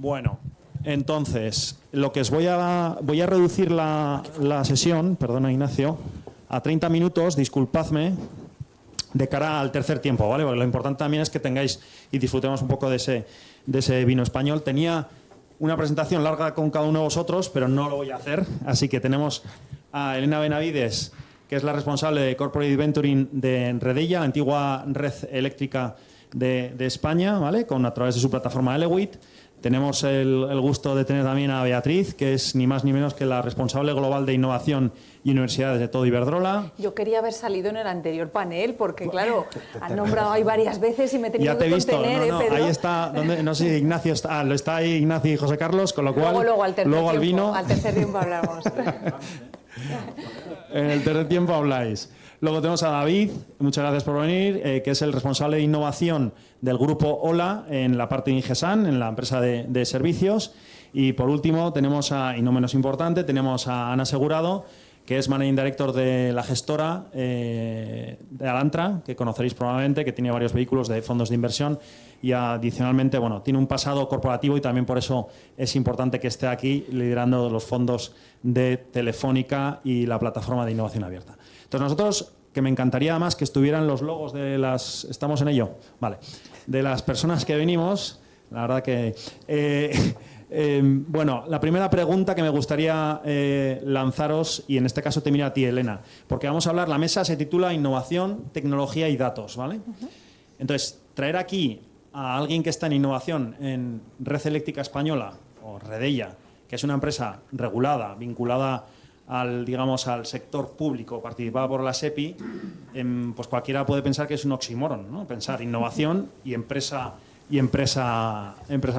Bueno, entonces, lo que os voy a reducir la sesión, perdona Ignacio, a 30 minutos, disculpadme, de cara al tercer tiempo, ¿vale? Porque lo importante también es que tengáis y disfrutemos un poco de ese vino español. Tenía una presentación larga con cada uno de vosotros, pero no lo voy a hacer, así que tenemos a Elena Benavides, que es la responsable de Corporate Venturing de Redella, la antigua red eléctrica de España, ¿vale? A través de su plataforma Elewit. Tenemos el gusto de tener también a Beatriz, que es ni más ni menos que la responsable global de innovación y universidades de todo Iberdrola. Yo quería haber salido en el anterior panel, porque claro, han nombrado ahí varias veces y me he tenido que contener, Pedro. Ahí está, no sé si Ignacio está, lo está ahí Ignacio y José Carlos, con lo cual luego al tercer tiempo hablamos. En el tercer tiempo habláis. Luego tenemos a David, muchas gracias por venir, que es el responsable de innovación del grupo Ola en la parte de Ingesan, en la empresa de servicios. Y por último tenemos y no menos importante, tenemos a Ana Segurado, que es Managing Director de la gestora de Alantra, que conoceréis probablemente, que tiene varios vehículos de fondos de inversión y adicionalmente, bueno, tiene un pasado corporativo y también por eso es importante que esté aquí liderando los fondos de Telefónica y la plataforma de innovación abierta. Entonces nosotros, que me encantaría además que estuvieran los logos de las... ¿Estamos en ello? Vale. De las personas que venimos, la verdad que... bueno, la primera pregunta que me gustaría lanzaros, y en este caso te miro a ti, Elena, porque vamos a hablar, la mesa se titula Innovación, Tecnología y Datos, ¿vale? Entonces, traer aquí a alguien que está en innovación en Red Eléctrica Española, o Redella, que es una empresa regulada, vinculada al sector público, participada por la SEPI, pues cualquiera puede pensar que es un oxímoron, ¿no? Pensar innovación y empresa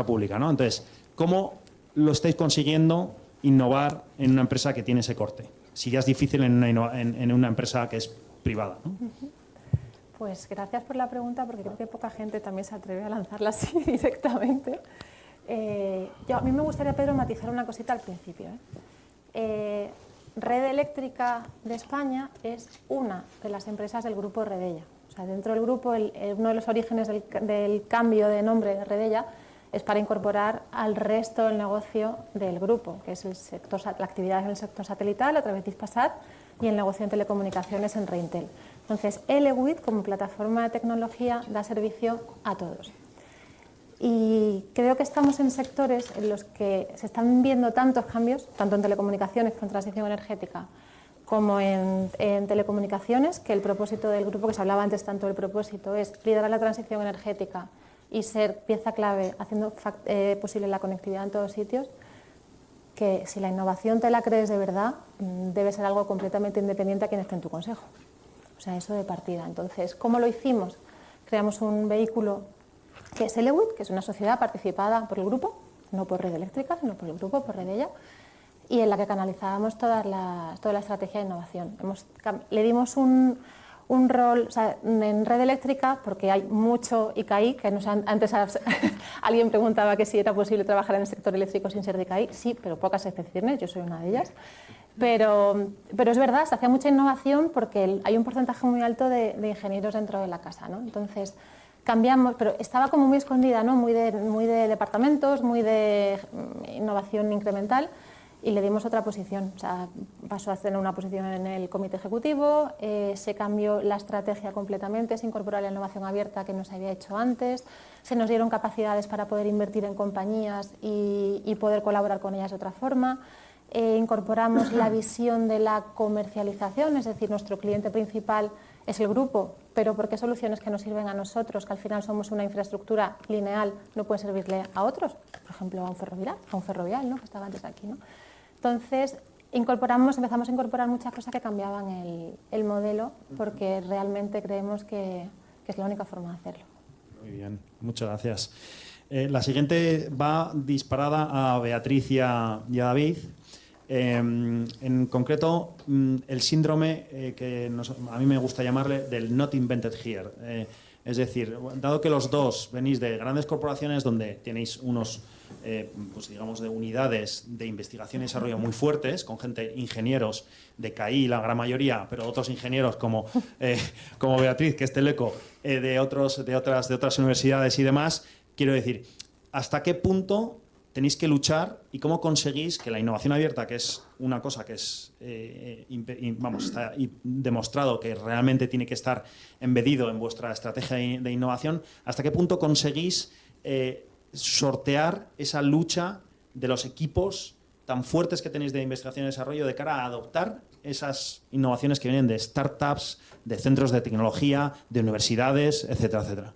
pública, ¿no? Entonces, ¿cómo lo estáis consiguiendo innovar en una empresa que tiene ese corte? Si ya es difícil en una empresa que es privada, ¿no? Pues gracias por la pregunta, porque creo que poca gente también se atreve a lanzarla así directamente. A mí me gustaría, Pedro, matizar una cosita al principio. Red Eléctrica de España es una de las empresas del grupo Redella. O sea, dentro del grupo, uno de los orígenes del cambio de nombre de Redella es para incorporar al resto del negocio del grupo, que es la actividad en el sector satelital a través de Hispasat y el negocio en telecomunicaciones en Reintel. Entonces, Elewit, como plataforma de tecnología, da servicio a todos. Y creo que estamos en sectores en los que se están viendo tantos cambios, tanto en telecomunicaciones con transición energética, como en telecomunicaciones, que el propósito del grupo, que se hablaba antes tanto del propósito, es liderar la transición energética y ser pieza clave haciendo posible la conectividad en todos sitios, que si la innovación te la crees de verdad, debe ser algo completamente independiente a quien esté en tu consejo. O sea, eso de partida. Entonces, ¿cómo lo hicimos? Creamos un vehículo que es Elewit, que es una sociedad participada por el grupo, no por Red Eléctrica, sino por el grupo, por Redella, y en la que canalizábamos toda la estrategia de innovación. Le dimos un rol, o sea, en Red Eléctrica, porque hay mucho ICAI, que antes alguien preguntaba que si era posible trabajar en el sector eléctrico sin ser de ICAI. Sí, pero pocas excepciones, yo soy una de ellas. Pero es verdad, se hacía mucha innovación porque hay un porcentaje muy alto de ingenieros dentro de la casa, ¿no? Entonces, cambiamos, pero estaba como muy escondida, ¿no? Muy de departamentos, muy de innovación incremental, y le dimos otra posición. O sea, pasó a tener una posición en el comité ejecutivo, se cambió la estrategia completamente, se incorporó la innovación abierta que no se había hecho antes, se nos dieron capacidades para poder invertir en compañías y poder colaborar con ellas de otra forma. Incorporamos la visión de la comercialización, es decir, nuestro cliente principal es el grupo, pero ¿por qué soluciones que nos sirven a nosotros, que al final somos una infraestructura lineal, no pueden servirle a otros? Por ejemplo, a un ferrovial, ¿no? Que estaba antes aquí, ¿no? Entonces, empezamos a incorporar muchas cosas que cambiaban el modelo, porque realmente creemos que es la única forma de hacerlo. Muy bien, muchas gracias. La siguiente va disparada a Beatriz y a David. En concreto, el síndrome que a mí me gusta llamarle del not invented here. Es decir, dado que los dos venís de grandes corporaciones donde tenéis unos, pues digamos, de unidades de investigación y desarrollo muy fuertes, con ingenieros de CAI, la gran mayoría, pero otros ingenieros como Beatriz, que es Teleco, de otras universidades y demás, quiero decir, ¿hasta qué punto tenéis que luchar y cómo conseguís que la innovación abierta, que es una cosa que es, está demostrado que realmente tiene que estar embedido en vuestra estrategia de innovación, ¿hasta qué punto conseguís sortear esa lucha de los equipos tan fuertes que tenéis de investigación y desarrollo de cara a adoptar esas innovaciones que vienen de startups, de centros de tecnología, de universidades, etcétera, etcétera?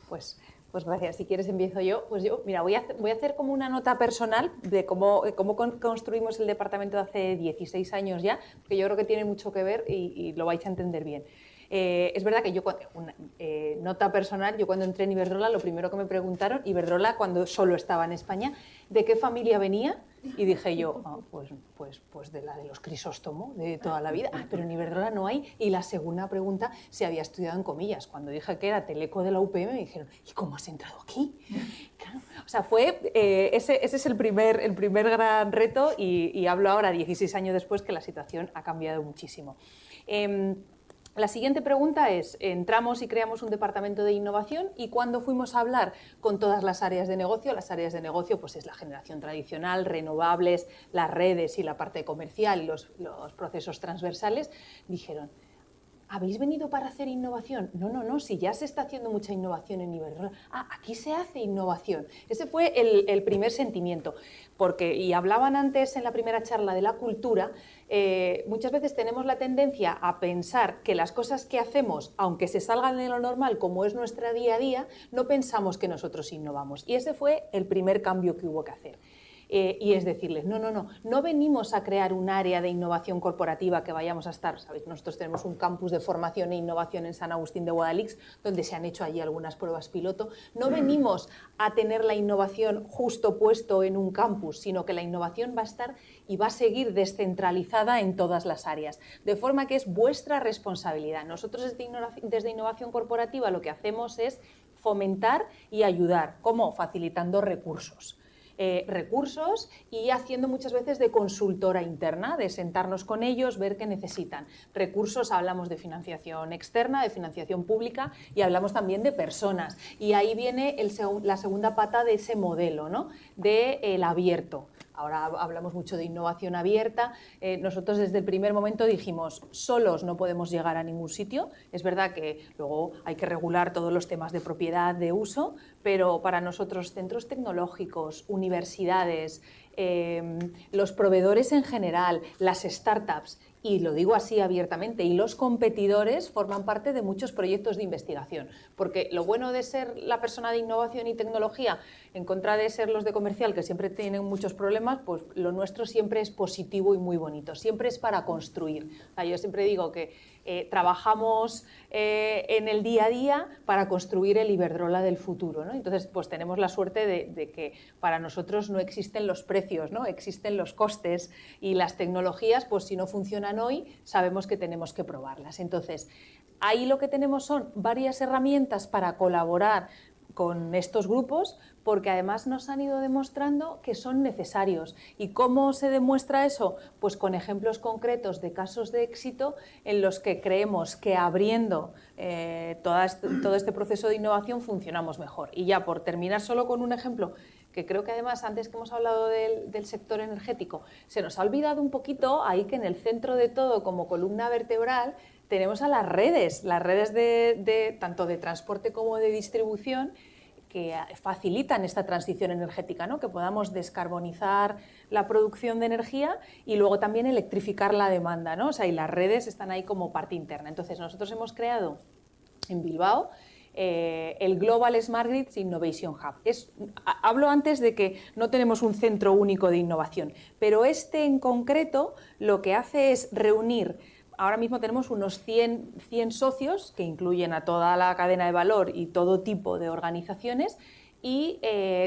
Pues gracias. Si quieres empiezo yo. Pues yo, mira, voy a hacer como una nota personal de cómo construimos el departamento hace 16 años ya, que yo creo que tiene mucho que ver y lo vais a entender bien. Es verdad que yo, nota personal, yo cuando entré en Iberdrola, lo primero que me preguntaron, Iberdrola cuando solo estaba en España, ¿de qué familia venía? Y dije yo, pues de la de los Crisóstomo, de toda la vida. Pero en Iberdrola no hay. Y la segunda pregunta, si había estudiado en comillas. Cuando dije que era teleco de la UPM, me dijeron, ¿y cómo has entrado aquí? Claro, o sea, ese es el primer gran reto y hablo ahora, 16 años después, que la situación ha cambiado muchísimo. La siguiente pregunta es, entramos y creamos un departamento de innovación y cuando fuimos a hablar con todas las áreas de negocio pues es la generación tradicional, renovables, las redes y la parte comercial y los procesos transversales, dijeron, ¿habéis venido para hacer innovación? No, si ya se está haciendo mucha innovación en Iberdrola. Aquí se hace innovación. Ese fue el primer sentimiento. Y hablaban antes en la primera charla de la cultura, muchas veces tenemos la tendencia a pensar que las cosas que hacemos, aunque se salgan de lo normal, como es nuestra día a día, no pensamos que nosotros innovamos. Y ese fue el primer cambio que hubo que hacer. Y es decirles, no venimos a crear un área de innovación corporativa que vayamos a estar, ¿sabéis? Nosotros tenemos un campus de formación e innovación en San Agustín de Guadalix, donde se han hecho allí algunas pruebas piloto. No venimos a tener la innovación justo puesto en un campus, sino que la innovación va a estar y va a seguir descentralizada en todas las áreas, de forma que es vuestra responsabilidad. Nosotros desde Innovación Corporativa lo que hacemos es fomentar y ayudar. ¿Cómo? Facilitando recursos y haciendo muchas veces de consultora interna, de sentarnos con ellos, ver qué necesitan. Recursos, hablamos de financiación externa, de financiación pública y hablamos también de personas. Y ahí viene la segunda pata de ese modelo, ¿no? Del abierto. Ahora hablamos mucho de innovación abierta. Nosotros desde el primer momento dijimos, solos no podemos llegar a ningún sitio. Es verdad que luego hay que regular todos los temas de propiedad, de uso, pero para nosotros centros tecnológicos, universidades, los proveedores en general, las startups, y lo digo así abiertamente, y los competidores forman parte de muchos proyectos de investigación, porque lo bueno de ser la persona de innovación y tecnología, en contra de ser los de comercial, que siempre tienen muchos problemas, pues lo nuestro siempre es positivo y muy bonito, siempre es para construir. O sea, yo siempre digo que trabajamos en el día a día para construir el Iberdrola del futuro, ¿no? Entonces, pues tenemos la suerte de que para nosotros no existen los precios, ¿no? Existen los costes y las tecnologías, pues si no funcionan hoy, sabemos que tenemos que probarlas. Entonces, ahí lo que tenemos son varias herramientas para colaborar con estos grupos, porque además nos han ido demostrando que son necesarios. ¿Y cómo se demuestra eso? Pues con ejemplos concretos de casos de éxito en los que creemos que abriendo todo este proceso de innovación funcionamos mejor. Y ya por terminar solo con un ejemplo, que creo que además antes que hemos hablado del sector energético, se nos ha olvidado un poquito ahí que en el centro de todo, como columna vertebral, tenemos a las redes tanto de transporte como de distribución, que facilitan esta transición energética, ¿no? Que podamos descarbonizar la producción de energía y luego también electrificar la demanda, ¿no? O sea, y las redes están ahí como parte interna. Entonces, nosotros hemos creado en Bilbao el Global Smart Grids Innovation Hub. Hablo antes de que no tenemos un centro único de innovación, pero este en concreto lo que hace es reunir. Ahora mismo tenemos unos 100 socios, que incluyen a toda la cadena de valor y todo tipo de organizaciones, y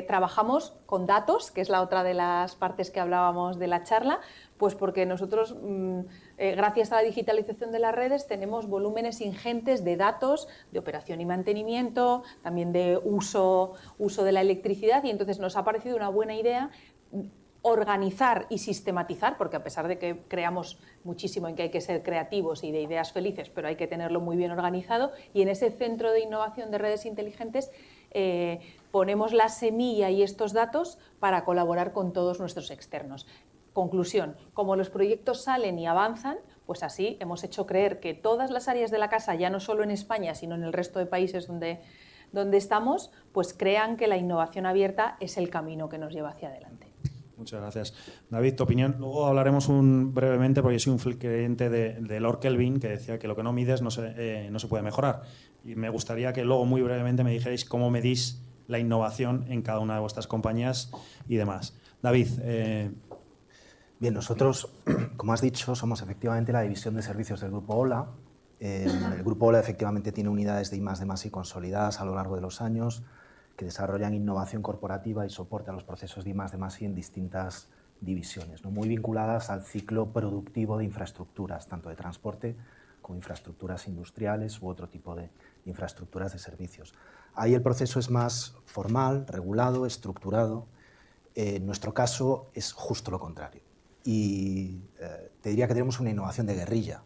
trabajamos con datos, que es la otra de las partes que hablábamos de la charla, pues porque nosotros, gracias a la digitalización de las redes, tenemos volúmenes ingentes de datos, de operación y mantenimiento, también de uso de la electricidad, y entonces nos ha parecido una buena idea organizar y sistematizar, porque a pesar de que creamos muchísimo en que hay que ser creativos y de ideas felices, pero hay que tenerlo muy bien organizado, y en ese centro de innovación de redes inteligentes ponemos la semilla y estos datos para colaborar con todos nuestros externos. Conclusión, como los proyectos salen y avanzan, pues así hemos hecho creer que todas las áreas de la casa, ya no solo en España, sino en el resto de países donde estamos, pues crean que la innovación abierta es el camino que nos lleva hacia adelante. Muchas gracias. David, tu opinión. Luego hablaremos brevemente, porque yo soy un fiel creyente de Lord Kelvin, que decía que lo que no mides no se puede mejorar. Y me gustaría que luego muy brevemente me dijerais cómo medís la innovación en cada una de vuestras compañías y demás. David. Bien, nosotros, como has dicho, somos efectivamente la división de servicios del Grupo OLA. El Grupo OLA efectivamente tiene unidades de I+D+I consolidadas a lo largo de los años que desarrollan innovación corporativa y soporte a los procesos de I+D+I en distintas divisiones, ¿no? Muy vinculadas al ciclo productivo de infraestructuras, tanto de transporte como infraestructuras industriales u otro tipo de infraestructuras de servicios. Ahí el proceso es más formal, regulado, estructurado. En nuestro caso es justo lo contrario. Y te diría que tenemos una innovación de guerrilla.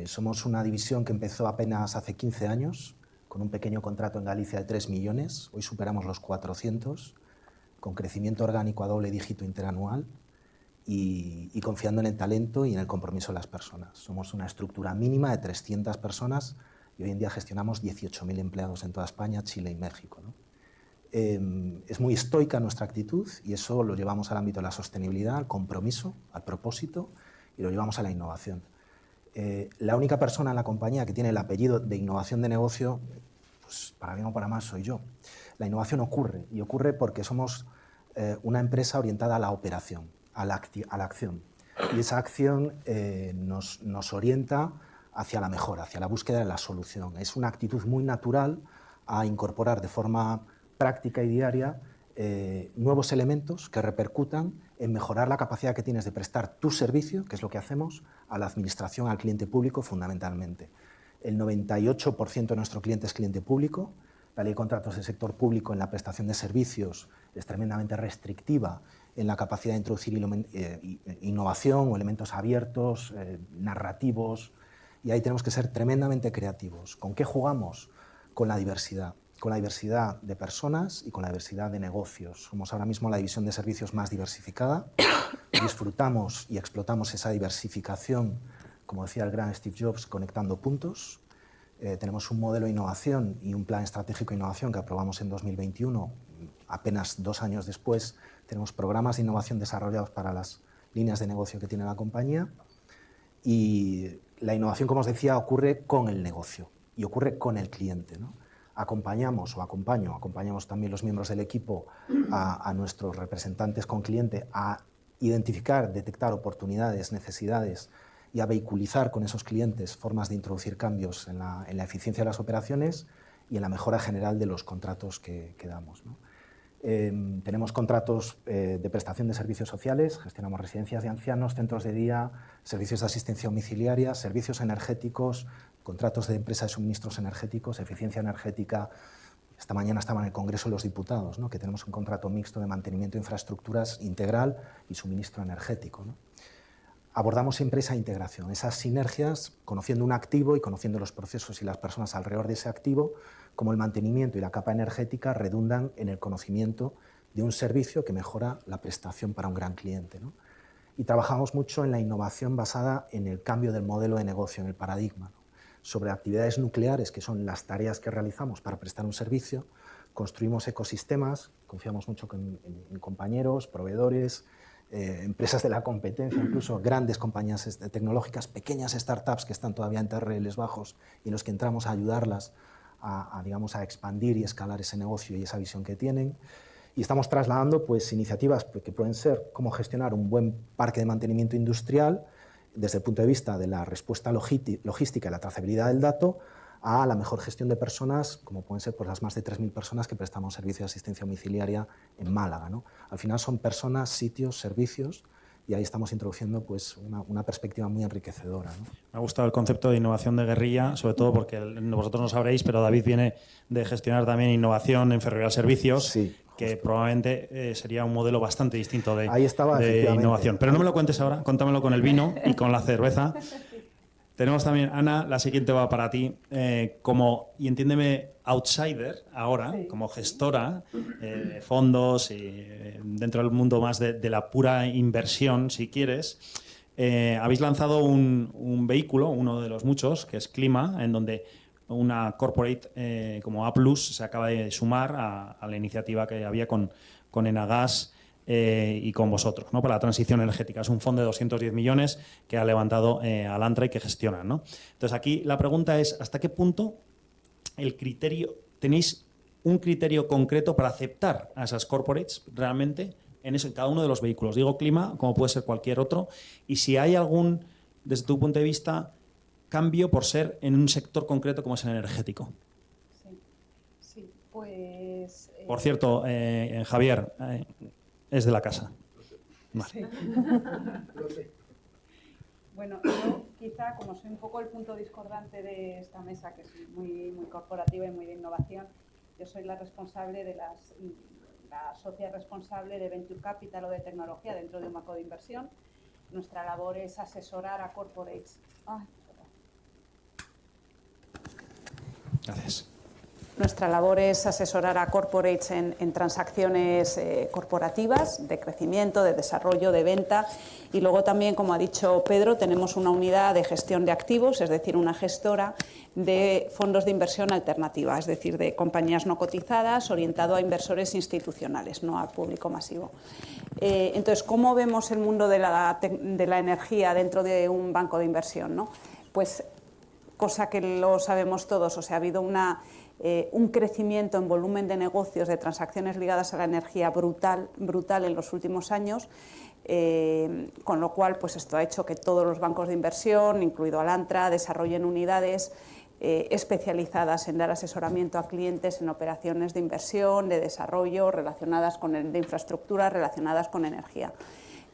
Somos una división que empezó apenas hace 15 años, con un pequeño contrato en Galicia de 3 millones. Hoy superamos los 400, con crecimiento orgánico a doble dígito interanual y confiando en el talento y en el compromiso de las personas. Somos una estructura mínima de 300 personas y hoy en día gestionamos 18.000 empleados en toda España, Chile y México, ¿no? Es muy estoica nuestra actitud y eso lo llevamos al ámbito de la sostenibilidad, al compromiso, al propósito y lo llevamos a la innovación. La única persona en la compañía que tiene el apellido de innovación de negocio, pues para bien o para mal, soy yo. La innovación ocurre y ocurre porque somos una empresa orientada a la operación, a la acción. Y esa acción nos orienta hacia la mejora, hacia la búsqueda de la solución. Es una actitud muy natural a incorporar de forma práctica y diaria nuevos elementos que repercutan en mejorar la capacidad que tienes de prestar tu servicio, que es lo que hacemos, a la administración, al cliente público fundamentalmente. El 98% de nuestro cliente es cliente público. La ley de contratos del sector público en la prestación de servicios es tremendamente restrictiva en la capacidad de introducir innovación o elementos abiertos, narrativos, y ahí tenemos que ser tremendamente creativos. ¿Con qué jugamos? Con la diversidad de personas y con la diversidad de negocios. Somos ahora mismo la división de servicios más diversificada. Disfrutamos y explotamos esa diversificación, como decía el gran Steve Jobs, conectando puntos. Tenemos un modelo de innovación y un plan estratégico de innovación que aprobamos en 2021. Apenas 2 años después tenemos programas de innovación desarrollados para las líneas de negocio que tiene la compañía. Y la innovación, como os decía, ocurre con el negocio y ocurre con el cliente, ¿no? Acompañamos también los miembros del equipo a nuestros representantes con cliente a identificar, detectar oportunidades, necesidades y a vehiculizar con esos clientes formas de introducir cambios en la eficiencia de las operaciones y en la mejora general de los contratos que damos, ¿no? Tenemos contratos de prestación de servicios sociales, gestionamos residencias de ancianos, centros de día, servicios de asistencia domiciliaria, servicios energéticos, contratos de empresa de suministros energéticos, eficiencia energética. Esta mañana estaba en el Congreso de los Diputados, ¿no? Que tenemos un contrato mixto de mantenimiento de infraestructuras integral y suministro energético, ¿no? Abordamos siempre esa integración, esas sinergias, conociendo un activo y conociendo los procesos y las personas alrededor de ese activo, como el mantenimiento y la capa energética redundan en el conocimiento de un servicio que mejora la prestación para un gran cliente, ¿no? Y trabajamos mucho en la innovación basada en el cambio del modelo de negocio, en el paradigma, ¿no? Sobre actividades nucleares, que son las tareas que realizamos para prestar un servicio, construimos ecosistemas, confiamos mucho en compañeros, proveedores, empresas de la competencia, incluso grandes compañías tecnológicas, pequeñas startups que están todavía en terreles bajos y en los que entramos a ayudarlas digamos, a expandir y escalar ese negocio y esa visión que tienen. Y estamos trasladando pues, iniciativas que pueden ser cómo gestionar un buen parque de mantenimiento industrial desde el punto de vista de la respuesta logística y la trazabilidad del dato, a la mejor gestión de personas, como pueden ser pues, las más de 3.000 personas que prestamos servicio de asistencia domiciliaria en Málaga, ¿no? Al final son personas, sitios, servicios, y ahí estamos introduciendo pues, una perspectiva muy enriquecedora, ¿no? Me ha gustado el concepto de innovación de guerrilla, sobre todo porque vosotros no sabréis, pero David viene de gestionar también innovación en Ferrovial Servicios, sí, que justo. Probablemente sería un modelo bastante distinto de Ahí estaba, innovación. Pero no me lo cuentes ahora, contámelo con el vino y con la cerveza. Tenemos también, Ana, la siguiente va para ti. Y entiéndeme, outsider ahora, Sí, como gestora de fondos y dentro del mundo más de la pura inversión, si quieres, habéis lanzado un vehículo, uno de los muchos, que es Clima, en donde una corporate como A+ se acaba de sumar a la iniciativa que había con Enagás y con vosotros, ¿no? Para la transición energética. Es un fondo de 210 millones que ha levantado Alantra y que gestionan, ¿no? Entonces, aquí la pregunta es, ¿hasta qué punto tenéis un criterio concreto para aceptar a esas corporates realmente en cada uno de los vehículos? Digo Clima, como puede ser cualquier otro, y si hay algún, desde tu punto de vista, cambio por ser en un sector concreto como es el energético. Sí, pues... Por cierto, Javier, es de la casa. Vale. Sí. Bueno, yo quizá, como soy un poco el punto discordante de esta mesa, que es muy, muy corporativa y muy de innovación, yo soy la responsable de la socia responsable de Venture Capital o de tecnología dentro de un banco de inversión. Nuestra labor es asesorar a corporates. Gracias. Nuestra labor es asesorar a corporates en transacciones corporativas de crecimiento, de desarrollo, de venta, y luego también, como ha dicho Pedro, tenemos una unidad de gestión de activos, es decir, una gestora de fondos de inversión alternativa, es decir, de compañías no cotizadas orientado a inversores institucionales, no al público masivo. Entonces, ¿cómo vemos el mundo de la energía dentro de un banco de inversión, ¿no? Pues cosa que lo sabemos todos, o sea, ha habido un crecimiento en volumen de negocios, de transacciones ligadas a la energía brutal en los últimos años, con lo cual pues esto ha hecho que todos los bancos de inversión, incluido Alantra, desarrollen unidades especializadas en dar asesoramiento a clientes en operaciones de inversión, de desarrollo, de infraestructura, relacionadas con energía.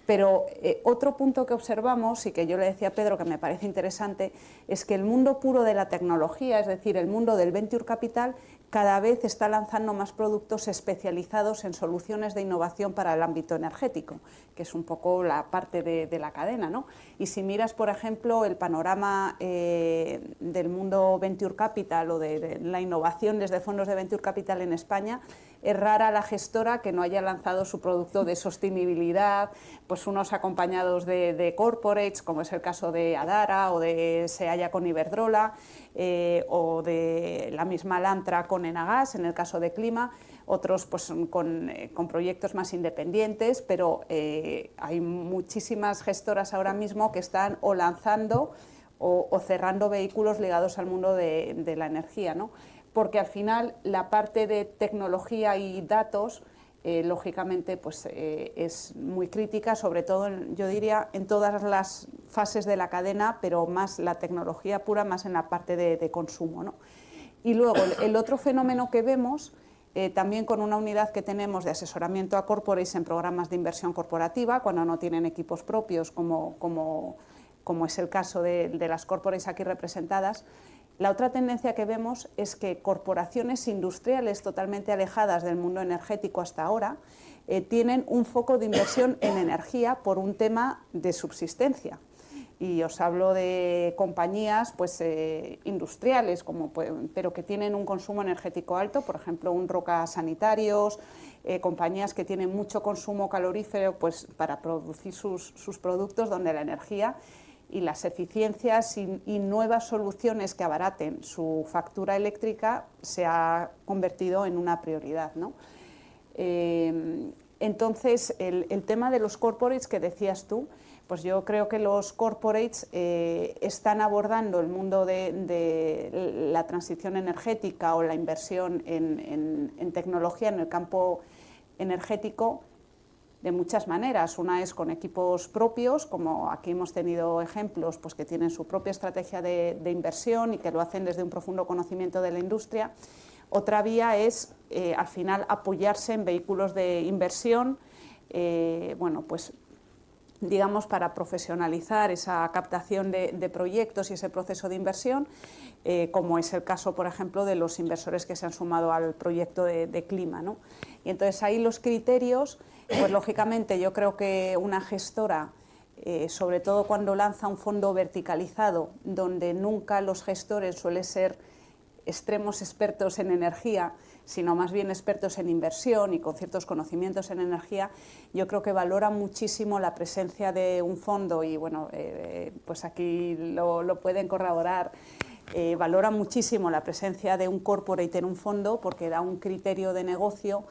Pero otro punto que observamos, y que yo le decía a Pedro que me parece interesante, es que el mundo puro de la tecnología, es decir, el mundo del venture capital, cada vez está lanzando más productos especializados en soluciones de innovación para el ámbito energético, que es un poco la parte de la cadena, ¿no? Y si miras, por ejemplo, el panorama del mundo venture capital o de la innovación desde fondos de venture capital en España, es rara la gestora que no haya lanzado su producto de sostenibilidad, pues unos acompañados de corporates, como es el caso de Adara o de Sealla con Iberdrola, o de la misma Alantra con Enagás, en el caso de Clima, otros pues con proyectos más independientes, pero hay muchísimas gestoras ahora mismo que están o lanzando o cerrando vehículos ligados al mundo de la energía, ¿no? Porque al final la parte de tecnología y datos, lógicamente, pues, es muy crítica, sobre todo, yo diría, en todas las fases de la cadena, pero más la tecnología pura, más en la parte de consumo, ¿no? Y luego, el otro fenómeno que vemos, también con una unidad que tenemos de asesoramiento a corporates en programas de inversión corporativa, cuando no tienen equipos propios, como es el caso de las corporates aquí representadas. La otra tendencia que vemos es que corporaciones industriales totalmente alejadas del mundo energético hasta ahora tienen un foco de inversión en energía por un tema de subsistencia. Y os hablo de compañías pues, industriales, pero que tienen un consumo energético alto, por ejemplo, un Roca Sanitarios, compañías que tienen mucho consumo calorífero pues, para producir sus productos, donde la energía y las eficiencias y nuevas soluciones que abaraten su factura eléctrica se ha convertido en una prioridad, ¿no? Entonces, el tema de los corporates que decías tú, pues yo creo que los corporates están abordando el mundo de la transición energética o la inversión en tecnología en el campo energético de muchas maneras. Una es con equipos propios, como aquí hemos tenido ejemplos pues, que tienen su propia estrategia de inversión y que lo hacen desde un profundo conocimiento de la industria. Otra vía es, al final, apoyarse en vehículos de inversión, bueno, pues, digamos, para profesionalizar esa captación de proyectos y ese proceso de inversión, como es el caso, por ejemplo, de los inversores que se han sumado al proyecto de Clima, ¿no? Y entonces ahí los criterios, pues lógicamente yo creo que una gestora sobre todo cuando lanza un fondo verticalizado, donde nunca los gestores suelen ser extremos expertos en energía, sino más bien expertos en inversión y con ciertos conocimientos en energía, yo creo que valora muchísimo la presencia de un fondo, y bueno, pues aquí lo pueden corroborar, valora muchísimo la presencia de un corporate en un fondo porque da un criterio de negocio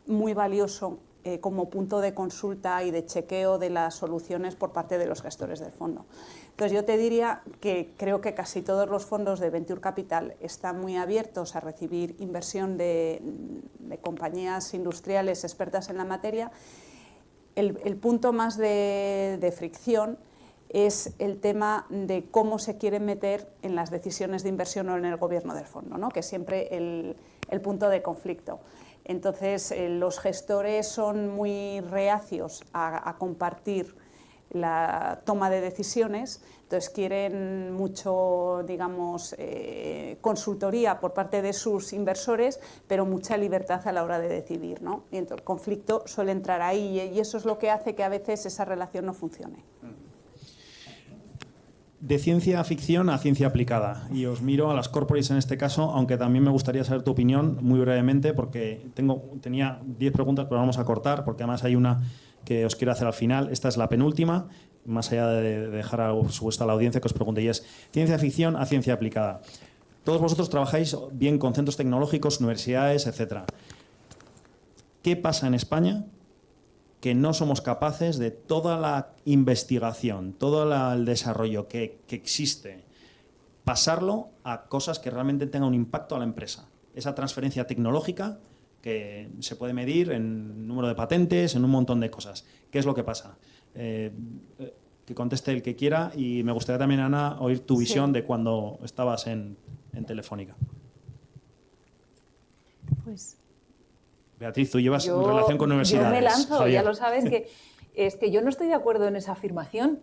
muy valioso como punto de consulta y de chequeo de las soluciones por parte de los gestores del fondo. Entonces yo te diría que creo que casi todos los fondos de Venture Capital están muy abiertos a recibir inversión de compañías industriales expertas en la materia. El punto más de fricción es el tema de cómo se quieren meter en las decisiones de inversión o en el gobierno del fondo, ¿no? Que es siempre el punto de conflicto. Entonces, los gestores son muy reacios a compartir la toma de decisiones, entonces quieren mucho, digamos, consultoría por parte de sus inversores, pero mucha libertad a la hora de decidir, ¿no? Y entonces el conflicto suele entrar ahí y eso es lo que hace que a veces esa relación no funcione. De ciencia ficción a ciencia aplicada. Y os miro a las corporates en este caso, aunque también me gustaría saber tu opinión muy brevemente, porque tenía 10 preguntas, pero vamos a cortar, porque además hay una que os quiero hacer al final. Esta es la penúltima, más allá de dejar por supuesto a la audiencia que os pregunte, y es ciencia ficción a ciencia aplicada. Todos vosotros trabajáis bien con centros tecnológicos, universidades, etcétera. ¿Qué pasa en España que no somos capaces de toda la investigación, todo el desarrollo que existe, pasarlo a cosas que realmente tengan un impacto a la empresa? Esa transferencia tecnológica que se puede medir en número de patentes, en un montón de cosas. ¿Qué es lo que pasa? Que conteste el que quiera, y me gustaría también, Ana, oír tu visión de cuando estabas en Telefónica. Pues Beatriz, tú llevas relación con universidades. Yo me lanzo, Javier. ya lo sabes, que es que yo no estoy de acuerdo en esa afirmación,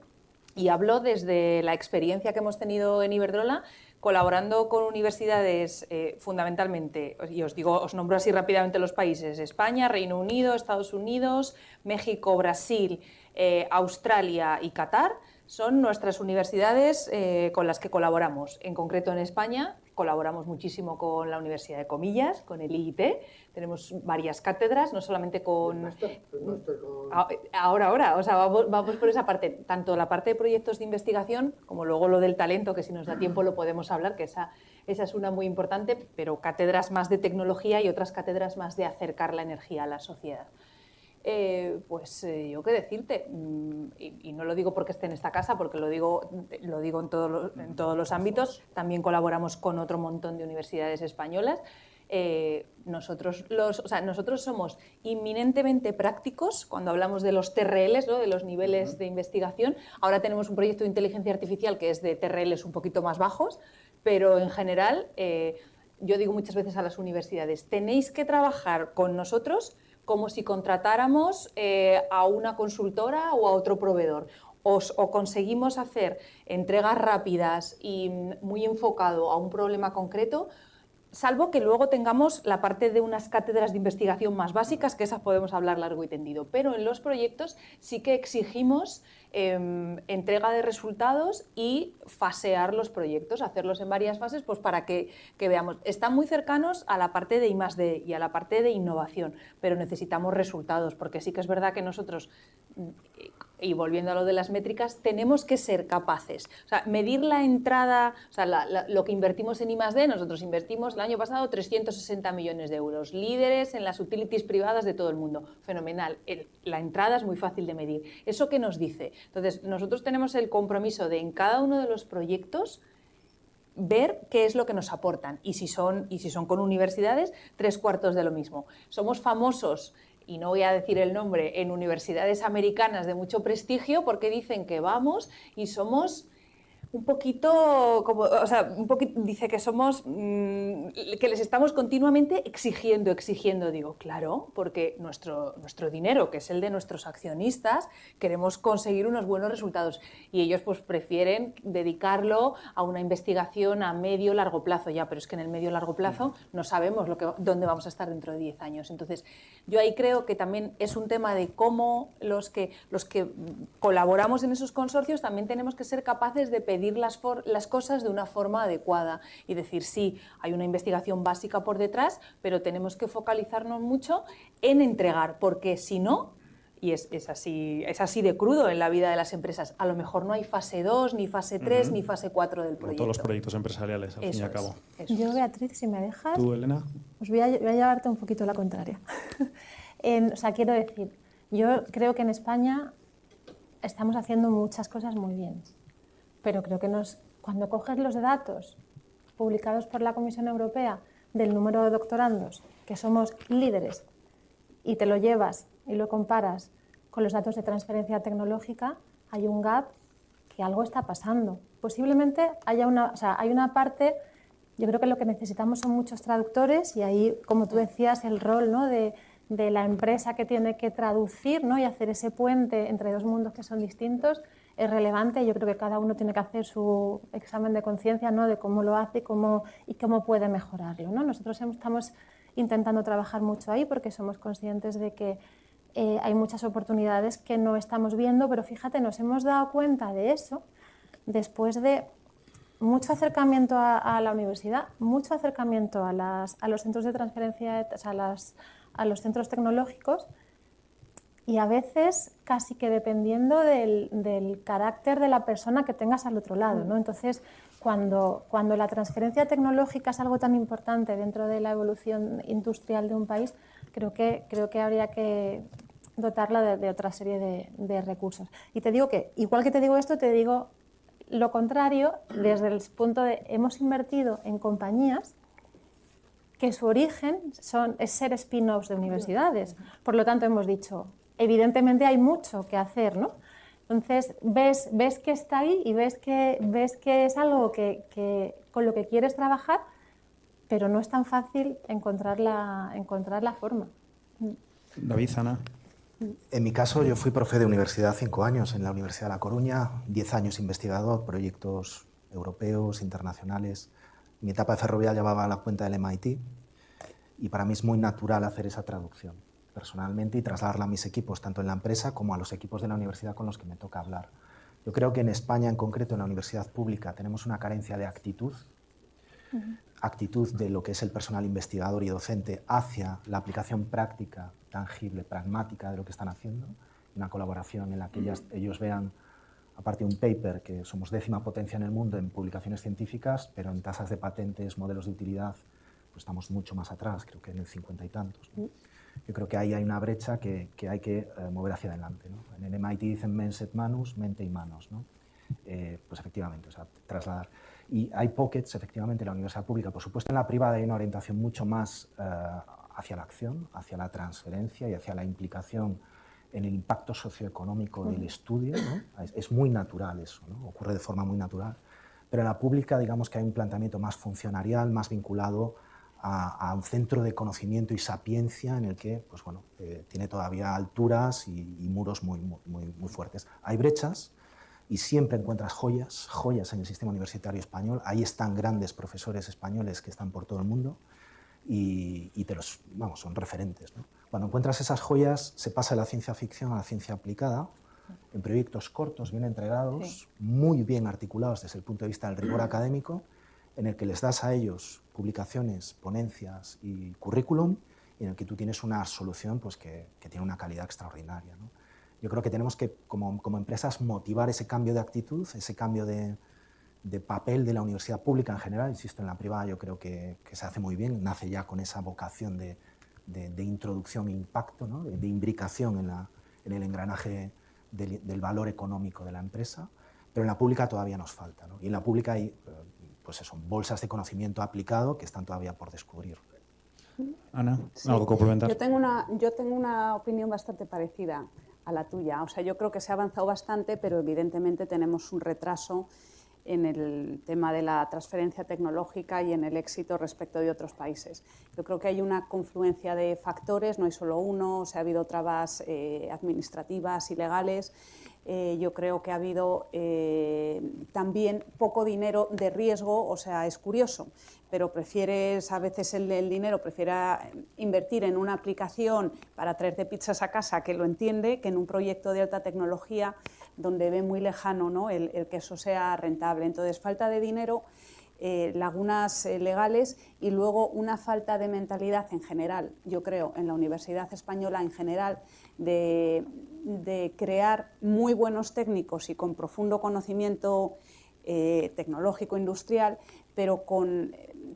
y hablo desde la experiencia que hemos tenido en Iberdrola, colaborando con universidades fundamentalmente, y os digo, os nombro así rápidamente los países: España, Reino Unido, Estados Unidos, México, Brasil, Australia y Qatar. Son nuestras universidades con las que colaboramos. En concreto en España colaboramos muchísimo con la Universidad de Comillas, con el IIT. Tenemos varias cátedras, no solamente con... Ahora, o sea, vamos por esa parte. Tanto la parte de proyectos de investigación como luego lo del talento, que si nos da tiempo lo podemos hablar, que esa es una muy importante, pero cátedras más de tecnología y otras cátedras más de acercar la energía a la sociedad. Yo qué decirte, y no lo digo porque esté en esta casa, porque lo digo en todos los ámbitos. También colaboramos con otro montón de universidades españolas. Nosotros somos inminentemente prácticos cuando hablamos de los TRLs, ¿no? De los niveles de investigación. Ahora tenemos un proyecto de inteligencia artificial que es de TRLs un poquito más bajos, pero en general yo digo muchas veces a las universidades: tenéis que trabajar con nosotros como si contratáramos a una consultora o a otro proveedor. O conseguimos hacer entregas rápidas y muy enfocado a un problema concreto, salvo que luego tengamos la parte de unas cátedras de investigación más básicas, que esas podemos hablar largo y tendido. Pero en los proyectos sí que exigimos entrega de resultados y fasear los proyectos, hacerlos en varias fases, pues para que veamos. Están muy cercanos a la parte de I+D y a la parte de innovación, pero necesitamos resultados, porque sí que es verdad que nosotros, y volviendo a lo de las métricas, tenemos que ser capaces. O sea, medir la entrada, o sea, lo que invertimos en I+D, nosotros invertimos el año pasado 360 millones de euros, líderes en las utilities privadas de todo el mundo. Fenomenal. La entrada es muy fácil de medir. ¿Eso qué nos dice? Entonces, nosotros tenemos el compromiso de, en cada uno de los proyectos, ver qué es lo que nos aportan. Y si son con universidades, 3/4 de lo mismo. Somos famosos, y no voy a decir el nombre, en universidades americanas de mucho prestigio, porque dicen que vamos y somos un poquito, como, o sea, dice que somos, que les estamos continuamente exigiendo. Digo, claro, porque nuestro dinero, que es el de nuestros accionistas, queremos conseguir unos buenos resultados y ellos pues prefieren dedicarlo a una investigación a medio largo plazo ya, pero es que en el medio largo plazo no sabemos dónde vamos a estar dentro de 10 años. Entonces, yo ahí creo que también es un tema de cómo los que colaboramos en esos consorcios también tenemos que ser capaces de pedir las cosas de una forma adecuada y decir, sí, hay una investigación básica por detrás, pero tenemos que focalizarnos mucho en entregar, porque si no, y es así de crudo en la vida de las empresas, a lo mejor no hay fase 2, ni fase 3, ni fase 4 del Como proyecto. todos los proyectos empresariales, al fin y al cabo. Yo, Beatriz, si me dejas, ¿Tú, Elena? os voy a llevarte un poquito la contraria. O sea, quiero decir, yo creo que en España estamos haciendo muchas cosas muy bien, pero creo que cuando coges los datos publicados por la Comisión Europea del número de doctorandos, que somos líderes, y te lo llevas y lo comparas con los datos de transferencia tecnológica, hay un gap que algo está pasando. Posiblemente hay una parte, yo creo que lo que necesitamos son muchos traductores y ahí, como tú decías, el rol, ¿no?, de la empresa que tiene que traducir, ¿no?, y hacer ese puente entre dos mundos que son distintos es relevante. Yo creo que cada uno tiene que hacer su examen de conciencia, ¿no?, de cómo lo hace y cómo puede mejorarlo, ¿no? Nosotros estamos intentando trabajar mucho ahí porque somos conscientes de que hay muchas oportunidades que no estamos viendo, pero fíjate, nos hemos dado cuenta de eso después de mucho acercamiento a la universidad, mucho acercamiento a los centros de transferencia, a los centros tecnológicos, y a veces casi que dependiendo del carácter de la persona que tengas al otro lado, ¿no? Entonces, cuando la transferencia tecnológica es algo tan importante dentro de la evolución industrial de un país, creo que habría que dotarla de otra serie de recursos. Y te digo que, igual que te digo esto, te digo lo contrario desde el punto de hemos invertido en compañías que su origen es ser spin-offs de universidades. Por lo tanto, hemos dicho, evidentemente hay mucho que hacer, ¿no? Entonces, ves que está ahí y ves que es algo con lo que quieres trabajar, pero no es tan fácil encontrar la forma. David, Ana. En mi caso, yo fui profe de universidad 5 años en la Universidad de La Coruña, 10 años investigador, proyectos europeos, internacionales. Mi etapa de Ferrovial llevaba la cuenta del MIT y para mí es muy natural hacer esa traducción personalmente y trasladarla a mis equipos, tanto en la empresa como a los equipos de la universidad con los que me toca hablar. Yo creo que en España, en concreto en la universidad pública, tenemos una carencia de actitud, actitud de lo que es el personal investigador y docente hacia la aplicación práctica, tangible, pragmática de lo que están haciendo, una colaboración en la que ellos vean, aparte de un paper, que somos 10ª potencia en el mundo en publicaciones científicas, pero en tasas de patentes, modelos de utilidad, pues estamos mucho más atrás, creo que en el 50 y tantos, ¿no? Yo creo que ahí hay una brecha que hay que mover hacia adelante, ¿no? En el MIT dicen mens et manus, mente y manos, ¿no? Pues efectivamente, o sea, trasladar. Y hay pockets, efectivamente, en la universidad pública. Por supuesto, en la privada hay una orientación mucho más hacia la acción, hacia la transferencia y hacia la implicación en el impacto socioeconómico del estudio, ¿no? Es muy natural eso, ¿no? Ocurre de forma muy natural. Pero en la pública, digamos que hay un planteamiento más funcionarial, más vinculado a un centro de conocimiento y sapiencia en el que, pues bueno, tiene todavía alturas y muros muy fuertes. Hay brechas y siempre encuentras joyas en el sistema universitario español. Ahí están grandes profesores españoles que están por todo el mundo y son referentes, ¿no? Cuando encuentras esas joyas, se pasa de la ciencia ficción a la ciencia aplicada, en proyectos cortos, bien entregados, muy bien articulados desde el punto de vista del rigor académico, en el que les das a ellos publicaciones, ponencias y currículum, y en el que tú tienes una solución pues, que tiene una calidad extraordinaria, ¿no? Yo creo que tenemos que, como empresas, motivar ese cambio de actitud, ese cambio de papel de la universidad pública en general. Insisto, en la privada yo creo que se hace muy bien, nace ya con esa vocación de introducción e impacto, ¿no? de imbricación en el engranaje del valor económico de la empresa, pero en la pública todavía nos falta, ¿no? Y en la pública hay bolsas de conocimiento aplicado que están todavía por descubrir. Ana, Sí. ¿algo complementar? Yo tengo una opinión bastante parecida a la tuya. O sea, yo creo que se ha avanzado bastante, pero evidentemente tenemos un retraso en el tema de la transferencia tecnológica y en el éxito respecto de otros países. Yo creo que hay una confluencia de factores, no hay solo uno, ha habido trabas administrativas y legales. Yo creo que ha habido también poco dinero de riesgo, o sea, es curioso, pero prefieres, a veces el dinero prefiera invertir en una aplicación para traerte pizzas a casa que lo entiende, que en un proyecto de alta tecnología donde ve muy lejano, ¿no?, el que eso sea rentable. Entonces, falta de dinero, lagunas legales y luego una falta de mentalidad en general, yo creo, en la Universidad Española en general, de crear muy buenos técnicos y con profundo conocimiento tecnológico industrial, pero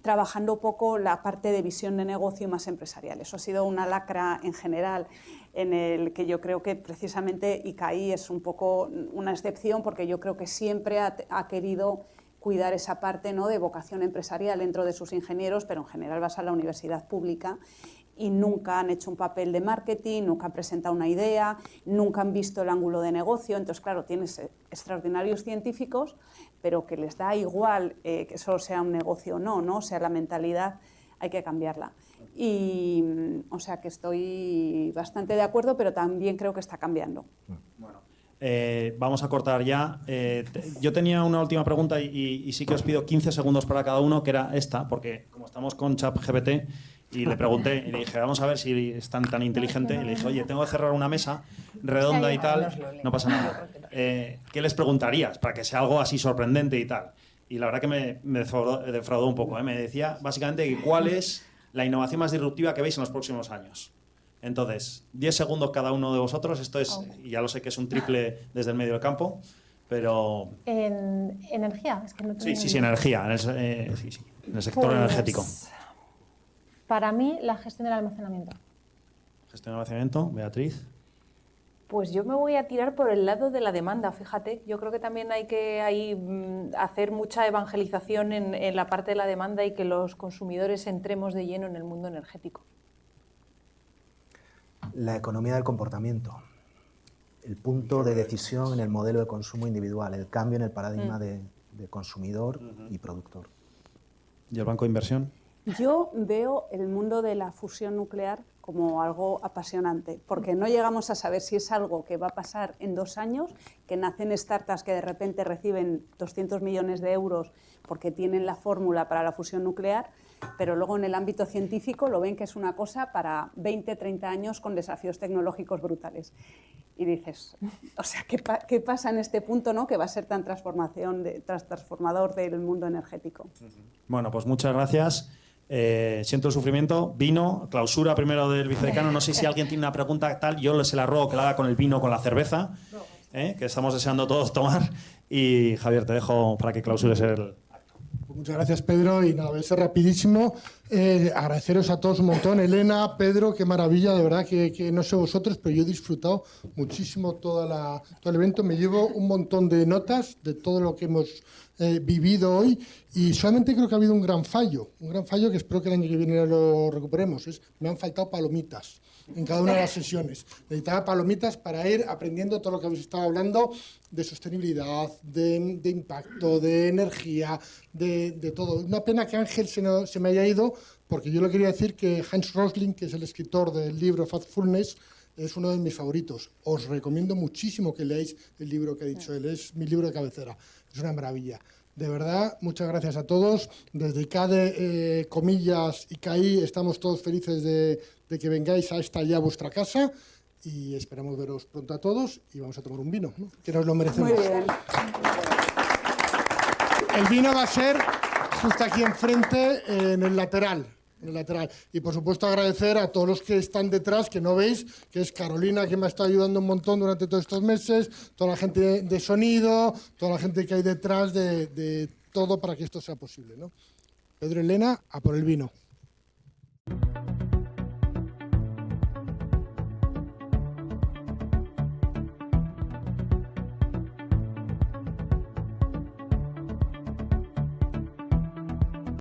trabajando poco la parte de visión de negocio y más empresarial. Eso ha sido una lacra en general, en el que yo creo que precisamente ICAI es un poco una excepción, porque yo creo que siempre ha querido cuidar esa parte, ¿no?, de vocación empresarial dentro de sus ingenieros, pero en general vas a la universidad pública y nunca han hecho un papel de marketing, nunca han presentado una idea, nunca han visto el ángulo de negocio. Entonces, claro, tienes extraordinarios científicos, pero que les da igual que eso sea un negocio o no, ¿no? O sea, la mentalidad hay que cambiarla. Y, o sea, que estoy bastante de acuerdo, pero también creo que está cambiando. Bueno, vamos a cortar ya. Yo tenía una última pregunta y sí que os pido 15 segundos para cada uno, que era esta, porque como estamos con ChatGPT y le pregunté y le dije, vamos a ver si es tan inteligente, y le dije, oye, tengo que cerrar una mesa redonda y tal, no pasa nada. ¿Qué les preguntarías para que sea algo así sorprendente y tal? Y la verdad que me defraudó un poco. Me decía básicamente que cuál es la innovación más disruptiva que veis en los próximos años. Entonces, 10 segundos cada uno de vosotros. Esto es, y ya lo sé que es un triple desde el medio del campo, pero... ¿En energía? Es que no tengo sí, energía, en el sector energético. Para mí, la gestión del almacenamiento. Gestión del almacenamiento, Beatriz. Pues yo me voy a tirar por el lado de la demanda, fíjate. Yo creo que también hay que hacer mucha evangelización en la parte de la demanda y que los consumidores entremos de lleno en el mundo energético. La economía del comportamiento, el punto de decisión en el modelo de consumo individual, el cambio en el paradigma de consumidor y productor. ¿Y el banco de inversión? Yo veo el mundo de la fusión nuclear como algo apasionante, porque no llegamos a saber si es algo que va a pasar en 2 años, que nacen startups que de repente reciben 200 millones de euros porque tienen la fórmula para la fusión nuclear, pero luego en el ámbito científico lo ven que es una cosa para 20, 30 años con desafíos tecnológicos brutales. Y dices, o sea, ¿qué pasa en este punto, ¿no?, que va a ser tan transformador del mundo energético? Bueno, pues muchas gracias. Siento el sufrimiento. Vino, clausura primero del vicedecano. No sé si alguien tiene una pregunta tal. Yo se la robo que la haga con el vino, con la cerveza, que estamos deseando todos tomar. Y Javier, te dejo para que clausures el acto. Pues muchas gracias, Pedro. Y nada, voy a ser rapidísimo. Agradeceros a todos un montón. Elena, Pedro, qué maravilla. De verdad que no sé vosotros, pero yo he disfrutado muchísimo todo el evento. Me llevo un montón de notas de todo lo que hemos vivido hoy, y solamente creo que ha habido un gran fallo que espero que el año que viene lo recuperemos. Me han faltado palomitas en cada una de las sesiones. Necesitaba palomitas para ir aprendiendo todo lo que habéis estado hablando de sostenibilidad, de impacto, de energía, de todo. Una pena que Ángel se me haya ido, porque yo le quería decir que Hans Rosling, que es el escritor del libro Factfulness, es uno de mis favoritos. Os recomiendo muchísimo que leáis el libro que ha dicho él. Es mi libro de cabecera. Es una maravilla. De verdad, muchas gracias a todos. Desde ICADE, comillas, ICAI, estamos todos felices de que vengáis a esta ya vuestra casa, y esperamos veros pronto a todos y vamos a tomar un vino, ¿no?, que nos lo merecemos. Muy bien. El vino va a ser justo aquí enfrente, en el lateral. Y por supuesto agradecer a todos los que están detrás, que no veis, que es Carolina, que me ha estado ayudando un montón durante todos estos meses, toda la gente de sonido, toda la gente que hay detrás de todo para que esto sea posible, ¿no? Pedro y Elena, a por el vino.